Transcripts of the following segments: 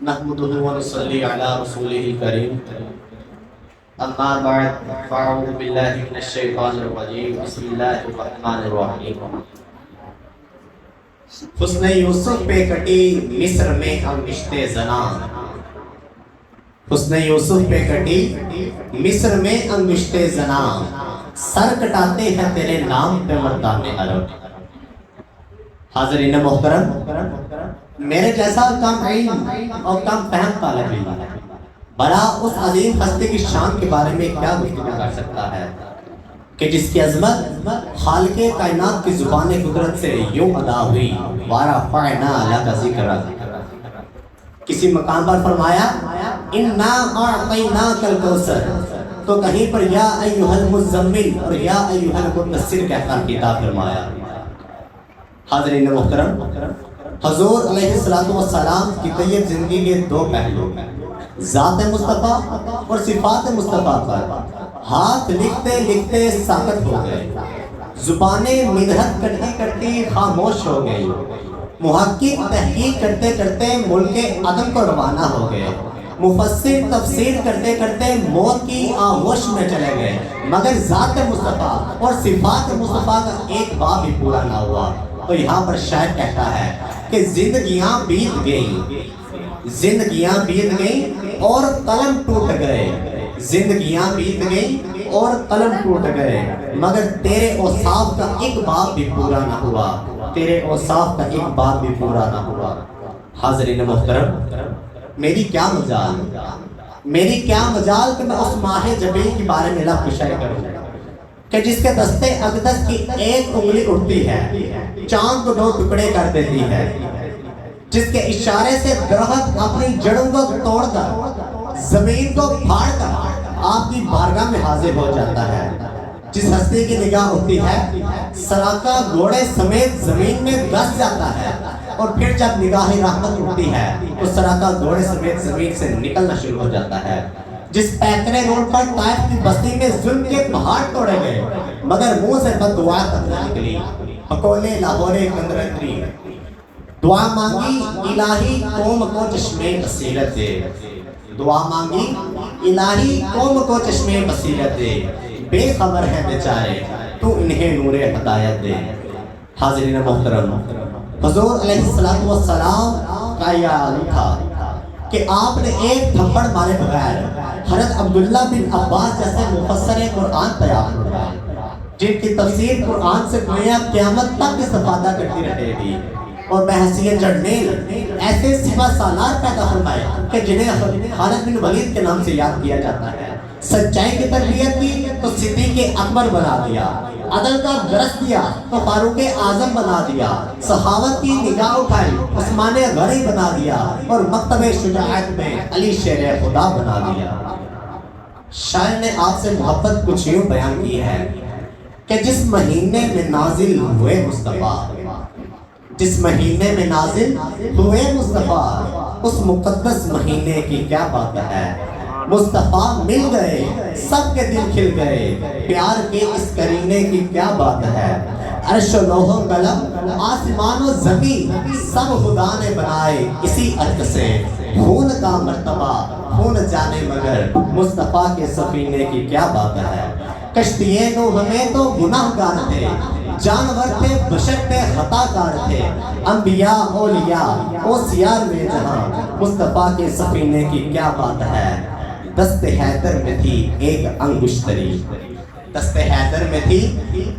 نحمده ونصلي على رسوله الكريم اما بعد فاعوذ بالله من الشیطان الرجیم بسم اللہ الرحمن الرحیم حسن یوسف پہ کٹی مصر میں انگشت زناں، حسن یوسف پہ کٹی مصر میں انگشت زناں، سر کٹاتے ہیں تیرے نام پہ مردان عرب۔ حاضرین محترم، میرے جیسا کم علم اور کم فہم طالب علم بڑا اس عظیم ہستی کی شان کے بارے میں کیا گفتگو کر سکتا ہے کہ جس کی عظمت خالق کائنات کی زبان قدرت سے یوں ادا ہوئی، وَرَفَعْنَا لَكَ ذِكْرَكَ۔ کسی مقام پر فرمایا اِنَّا أَعْطَيْنَاكَ الْكَوْثَرَ، تو کہیں پر یا ایھا المزمل اور یا ایھا المدثر کہہ کر خطاب فرمایا۔ حاضرین محترم، حضور علیہ السلام کی طیب زندگی کے دو پہلو، ذات مصطفیٰ اور صفات مصطفیٰ پر ہاتھ لکھتے لکھتے ساکت ہو گئے، زبانیں مدحت کرتی کرتی خاموش ہو گئی، محقق تحقیق کرتے کرتے ملک عدم کو روانہ ہو گئے، مفسر تفسیر کرتے کرتے موت کی آغوش میں چلے گئے، مگر ذات مصطفیٰ اور صفات مصطفیٰ کا ایک باب بھی پورا نہ ہوا۔ تو یہاں پر شاعر کہتا ہے کہ زندگیاں بیت گئیں، زندگیاں بیت گئیں اور قلم ٹوٹ گئے، زندگیاں بیت گئیں اور قلم ٹوٹ گئے، مگر تیرے اوصاف کا ایک باب بھی پورا نہ ہوا، تیرے اوصاف کا ایک باب بھی پورا نہ ہوا۔ حاضرین محترم، میری کیا مجال، میری کیا مجال کہ میں اس ماہ جبیل کے بارے میں لفظ شائع کروں کہ جس کے دستے اقدس کی ایک انگلی اٹھتی ہے، چاند کو دو ٹکڑے کر دیتی ہے، جس کے اشارے سے درخت اپنی جڑوں کو توڑ کر زمین کو پھاڑ کر آپ کی بارگاہ میں حاضر ہو جاتا ہے، جس ہستی کی نگاہ ہوتی ہے سراکا گھوڑے سمیت زمین میں دس جاتا ہے، اور پھر جب نگاہ رحمت اٹھتی ہے تو سراکا گھوڑے سمیت زمین سے نکلنا شروع ہو جاتا ہے، جس پیکرے روڈ پر طائف کی بستی میں ظلم کے پہاڑ توڑے گئے مگر منہ سے بد دعا قطرہ نکلی، حکولے لاہورے کندرندری، دعا مانگی الہی قوم کو چشمے بصیرت دے، دعا مانگی الہی قوم کو چشمے بصیرت دے، بے خبر ہے بیچارے تو انہیں نور ہدایت دے۔ حاضرین محترم، حضور علیہ السلام کا یہ عالم تھا کہ آپ نے ایک تھپڑ مارے بغیر حضرت عبداللہ بن عباس جیسے مفسر قرآن تیار فرمائے، جن کی تفسیر قرآن سے دنیا قیامت تک استفادہ کرتی رہے گی، اور بحیثیت جرنیل ایسے سپہ سالار پیدا فرمائے کہ جنہیں خالد بن ولید کے نام سے یاد کیا جاتا ہے۔ سچائی کی تربیت کی تو صدیق اکبر بنا دیا، عدل کا درس دیا تو فاروق اعظم بنا دیا، سخاوت کی نگاہ اٹھائی عثمان غنی بنا دیا، اور مکتب شجاعت میں علی شیر خدا بنا دیا۔ شاعر نے آپ سے محبت کچھ یوں بیان کی ہے کہ جس مہینے میں نازل ہوئے مصطفیٰ، جس مہینے میں نازل ہوئے مصطفیٰ، اس مقدس مہینے کی کیا بات ہے، مصطفیٰ مل گئے سب کے دل کھل گئے، پیار کے اس کرینے کی کیا بات ہے، عرش و لوح و قلم آسمان و زمین سب خدا نے بنائے اسی عرق سے، خون کا مرتبہ خون جانے مگر مصطفیٰ کے سفینے کی کیا بات ہے۔ کشتی نوح میں تو گناہ گار تھے، جانور تھے بشر تھے خطا کار تھے، انبیاء اولیاء اوسیار میں جہاں مصطفیٰ کے سفینے کی کیا بات ہے۔ دست حیدر میں تھی ایک انگشتری، دست حیدر میں تھی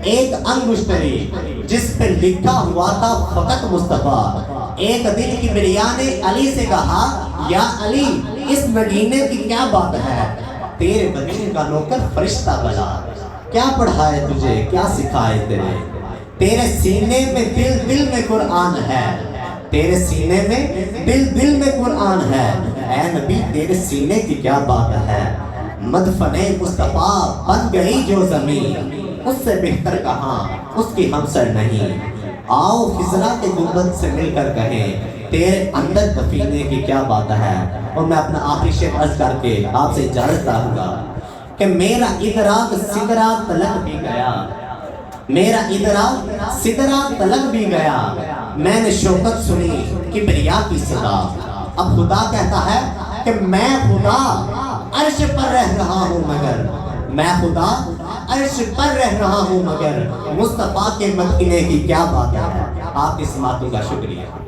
ایک انگشتری جس پہ لکھا ہوا تھا فقط مصطفیٰ۔ ایک دن کی بریا نے علی سے کہا یا علی اس مدینے کی کیا بات ہے، تیرے بدن کا نوکر فرشتہ بلا، کیا پڑھائے تجھے کیا سکھائے تیرے سینے میں دل دل میں قرآن ہے، تیرے سینے میں دل دل میں قرآن ہے، اے نبی تیرے سینے کی کیا بات ہے۔ مدفن مصطفیٰ بن گئی جو زمین، اس سے بہتر کہاں اس کی ہمسر نہیں، آؤ خضرا کے گنبد سے مل کر کہیں تیرے اندر دفینے کی کیا بات ہے۔ اور میں اپنا آخری شعر عرض کر کے آپ سے اجازت چاہوں گا کہ میرا ادراک سدرا تلک بھی گیا، میرا ادراک سدرا تلک بھی گیا، میں نے شوکت سنی کبریا کیا کی صدا. اب خدا کہتا ہے کہ میں خدا عرش پر رہ رہا ہوں مگر میں خدا عرش پر رہ رہا ہوں مگر مصطفیٰ کے مدینے کی کیا بات ہے. آپ کی سماعتوں کا شکریہ.